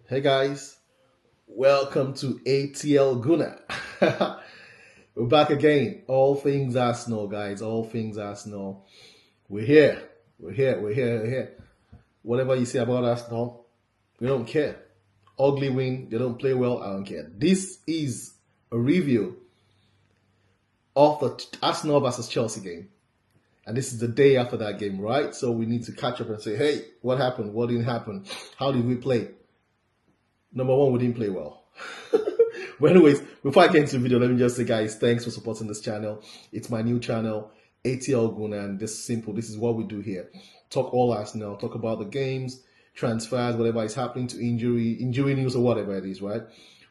Hey guys, welcome to ATL Guna. We're back again. All things Arsenal, guys. All things Arsenal. We're here. We're here. Whatever you say about Arsenal, we don't care. Ugly win, they don't play well, I don't care. This is a review of the Arsenal versus Chelsea game. And this is the day after that game, right? So we need to catch up and say, hey, what happened? What didn't happen? How did we play? Number one, we didn't play well. But anyways, before I get into the video, let me just say, guys, thanks for supporting this channel. It's my new channel, ATL Guna, and this is simple. This is what we do here. Talk all Arsenal, talk about the games, transfers, whatever is happening to injury news or whatever it is, right?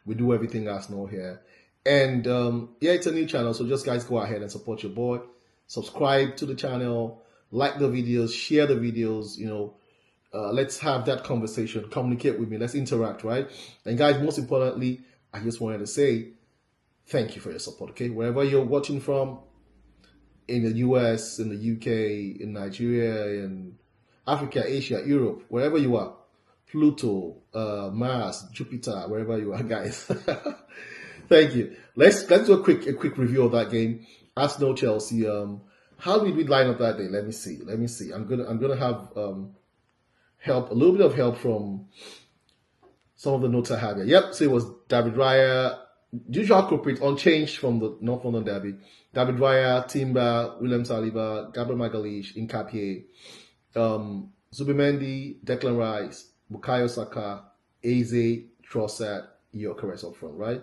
We do everything Arsenal here. And yeah, it's a new channel, so just guys go ahead and support your boy. Subscribe to the channel, like the videos, share the videos, let's have that conversation, communicate with me, let's interact, right? And guys, most importantly, I just wanted to say thank you for your support, okay? Wherever you're watching from, in the US, in the UK, in Nigeria, in Africa, Asia, Europe, wherever you are, Pluto, Mars, Jupiter, wherever you are, guys. Thank you. Let's do a quick review of that game. Arsenal Chelsea. How did we line up that day? Let me see. I'm gonna have a little bit of help from some of the notes I have here. Yep, so it was David Raya, usual culprit, unchanged from the North London derby. David Raya, Timber, William Saliba, Gabriel Magalhaes, Nkapie, Zubimendi, Declan Rice, Bukayo Saka, Eze, Trossard, Gyökeres up front, right?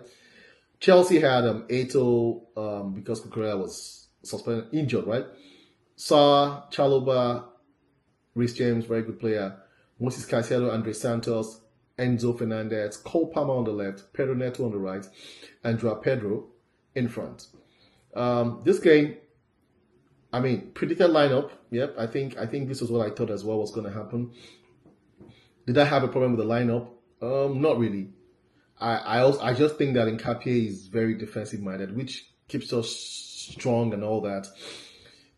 Chelsea had Eto'o because Cucurella was suspended, injured, right? Sarr, Chalobah, Reece James, very good player. Moses Caicedo, Andre Santos, Enzo Fernandez, Cole Palmer on the left, Pedro Neto on the right, and Joao Pedro in front. This game, predicted lineup. Yep, I think this was what I thought as well was going to happen. Did I have a problem with the lineup? Not really. I just think that Nkapie is very defensive minded, which keeps us strong and all that.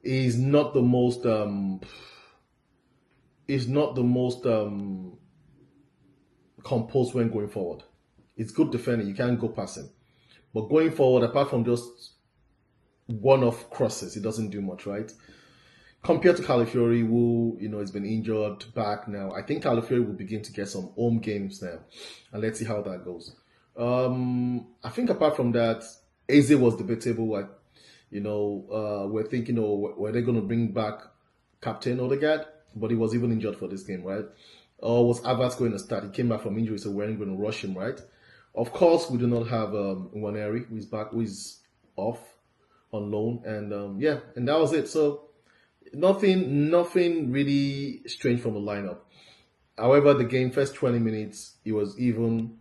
He's not the most composed when going forward. It's good defending, you can't go passing. But going forward, apart from just one-off crosses, it doesn't do much, right? Compared to Calafiori, who, has been injured back now, I think Calafiori will begin to get some home games now. And let's see how that goes. I think apart from that, Eze was debatable. We're thinking, were they going to bring back Captain Odegaard? But he was even injured for this game, right? Or was Havertz going to start? He came back from injury, so we weren't going to rush him, right? Of course, we do not have Nwaneri, who is back, who is off on loan. And and that was it. So nothing really strange from the lineup. However, the game, first 20 minutes, it was even.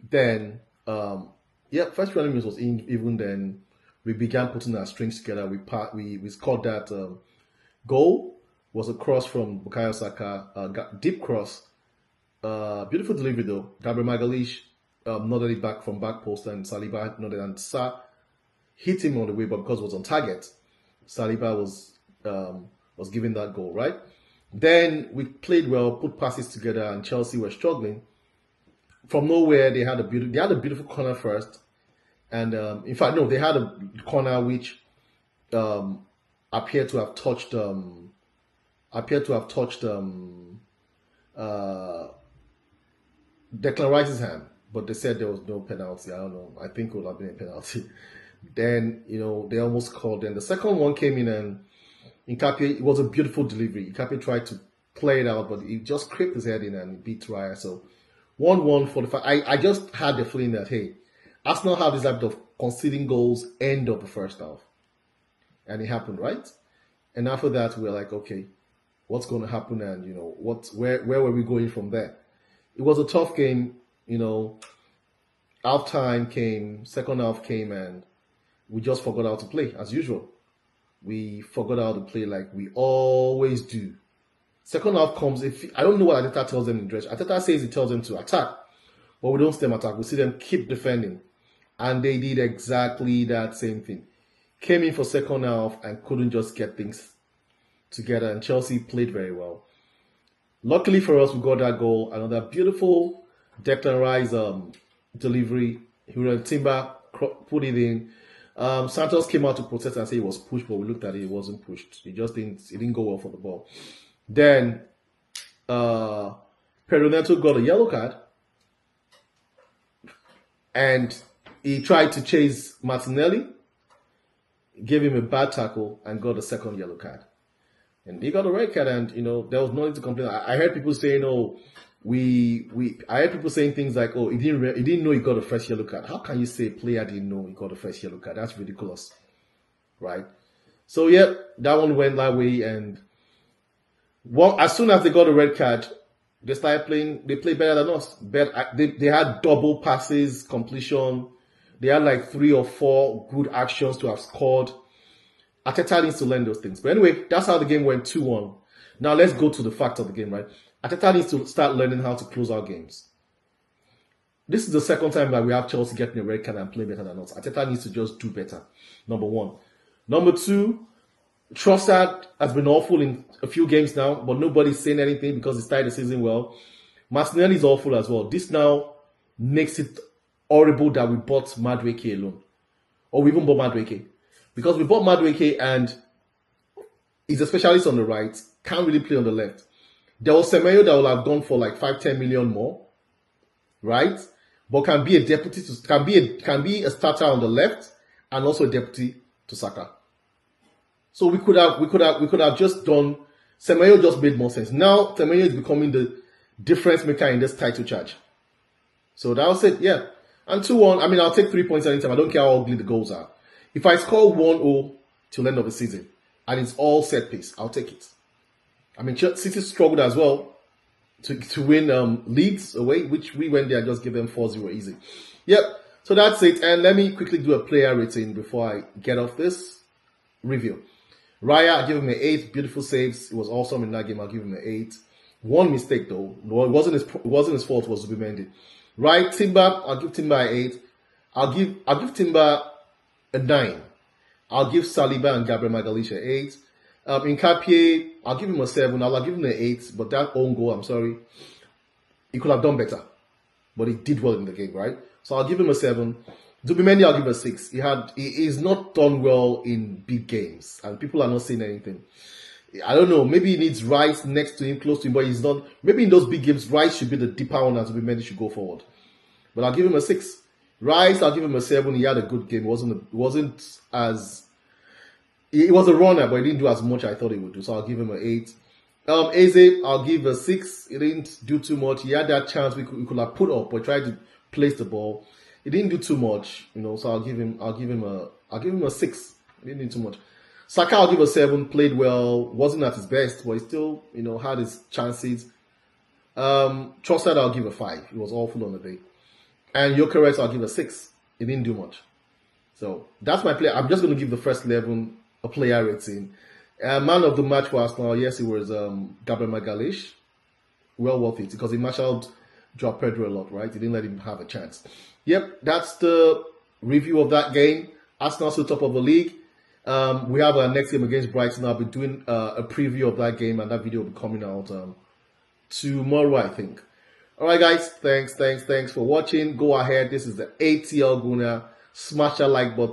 Then, first 20 minutes was even. Then we began putting our strings together. We scored that goal. Was a cross from Bukayo Saka, deep cross. Beautiful delivery though. Gabriel Magalhaes nodded it back from back post, and Saliba nodded, and Sarr hit him on the way, but because it was on target, Saliba was given that goal, right? Then we played well, put passes together, and Chelsea were struggling. From nowhere, they had a beautiful corner first, and in fact, no, they had a corner which appeared to have touched Declan Rice's hand, but they said there was no penalty. I don't know. I think it would have been a penalty. Then, they almost called. Then the second one came in, and Nkapie, it was a beautiful delivery. Nkapie tried to play it out, but he just crept his head in and beat Raya. So 1-1 for the fact. I just had the feeling that, hey, Arsenal have this habit of conceding goals end of the first half. And it happened, right? And after that, we were like, okay, what's going to happen, and where were we going from there? It was a tough game. Half time came, second half came, and we just forgot how to play as usual. We forgot how to play like we always do. Second half comes. I don't know what Arteta tells them in dress. Arteta says he tells them to attack, but we don't see them attack. We see them keep defending, and they did exactly that same thing. Came in for second half and couldn't just get things together, and Chelsea played very well. Luckily for us, we got that goal. Another beautiful Declan Rice delivery. He ran Timber, put it in. Santos came out to protest and say he was pushed, but we looked at it, it wasn't pushed. It didn't go well for the ball. Then Peroneto got a yellow card, and he tried to chase Martinelli, gave him a bad tackle, and got a second yellow card. And he got a red card, and there was nothing to complain. I heard people saying, "Oh, I heard people saying things like, "Oh, he didn't know he got a first yellow card." How can you say a player didn't know he got a first yellow card? That's ridiculous, right? So yeah, that one went that way, and as soon as they got a red card, they started playing. They played better than us. They had double passes, completion. They had like 3 or 4 good actions to have scored. Arteta needs to learn those things. But anyway, that's how the game went 2-1. Now let's go to the facts of the game, right? Arteta needs to start learning how to close out games. This is the second time that we have Chelsea getting a red card and playing better than us. Arteta needs to just do better. Number 1. Number 2, Trossard has been awful in a few games now, but nobody's saying anything because he started the season well. Martinelli is awful as well. This now makes it horrible that we bought Madueke alone. Or we even bought Madueke. Because we bought Madueke and he's a specialist on the right, can't really play on the left. There was Semenyo that would have gone for like 5-10 million more, right? But can be a deputy can be a starter on the left and also a deputy to Saka. So we could have just done. Semenyo just made more sense. Now Semenyo is becoming the difference maker in this title charge. So that was it, yeah. And 2-1. I mean, I'll take 3 points anytime. I don't care how ugly the goals are. If I score 1-0 till the end of the season and it's all set piece, I'll take it. I mean, City struggled as well to win leagues away, which we went there and just give them 4-0 easy. Yep. So that's it. And let me quickly do a player rating before I get off this review. Raya, I give him an 8. Beautiful saves. It was awesome in that game. I'll give him an 8. One mistake though. It wasn't his fault. It was Zubimendi. Right, Timber. I'll give Timber an 8. I'll give Timber a 9. I'll give Saliba and Gabriel Magalhaes an 8. In Kapie, I'll give him a 7. I'll give him an 8. But that own goal, I'm sorry, he could have done better. But he did well in the game, right? So I'll give him a 7. Zubimendi, I'll give a 6. He's not done well in big games, and people are not saying anything. I don't know. Maybe he needs Rice next to him, close to him, but he's not. Maybe in those big games, Rice should be the deeper one, and Zubimendi should go forward. But I'll give him a 6. Rice, I'll give him a 7. He had a good game. He was a runner, but he didn't do as much as I thought he would do. So I'll give him an 8. Eze, I'll give a 6. He didn't do too much. He had that chance we could have put up, but tried to place the ball. He didn't do too much, So I'll give him a 6. He didn't do too much. Saka, I'll give a 7. Played well. Wasn't at his best, but he still, had his chances. Trossard, I'll give a 5. He was awful on the day. And Gyökeres, I'll give a 6. He didn't do much. So that's my play. I'm just going to give the first 11 a player rating. Man of the match for Arsenal, yes, it was Gabriel Magalhaes. Well worth it because he marshaled Joao Pedro a lot, right? He didn't let him have a chance. Yep, that's the review of that game. Arsenal still top of the league. We have our next game against Brighton. I'll be doing a preview of that game, and that video will be coming out tomorrow, I think. All right, guys. Thanks for watching. Go ahead. This is the ATL Guna. Smash that like button.